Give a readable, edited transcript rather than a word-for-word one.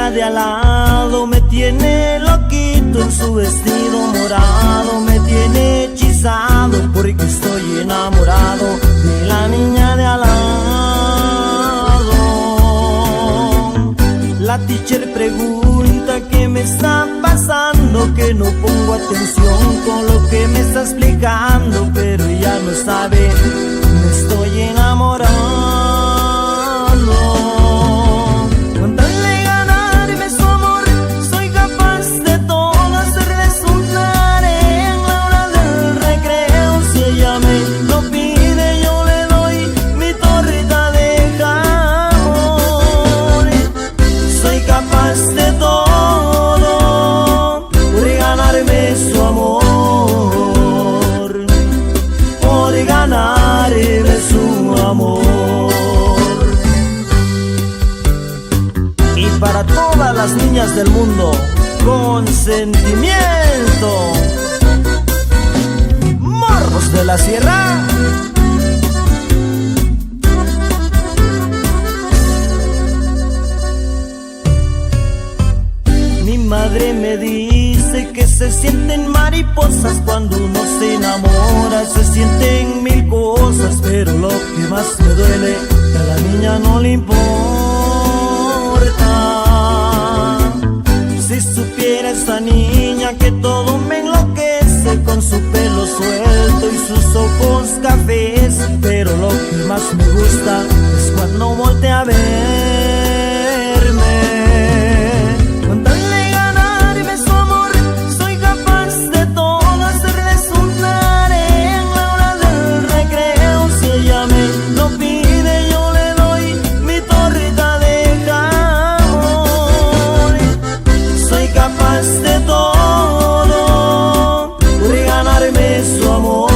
niña de al lado me tiene loquito en su vestido morado, me tiene hechizado porque estoy enamorado de la niña de al lado. La teacher pregunta qué me está pasando, que no pongo atención con lo que me está explicando, pero ella no sabe, me estoy enamorando. Con tal de ganarme su amor, soy capaz de todo, hacerle sonar en la hora del recreo. Si ella me lo pide, yo le doy mi torrita de jamón. Soy capaz de todo por ganarme su amor, por ganarme su amor. Y para todas las niñas del mundo, con sentimiento, Morros de la Sierra. Mi madre me dice que se sienten mariposas cuando uno se enamora, se sienten mil cosas, pero lo que más me duele, que a la niña no le importa. Si supiera esa niña que todo me enloquece con su pelo suelto y sus ojos cafés, pero lo que más me gusta es cuando voltea a verme. Con tal de ganarme su amor, soy capaz de todo, hacerle sonar en la hora del recreo. Si ella me lo pide, yo le doy mi torrita de jamón. Soy capaz de todo por ganarme su amor.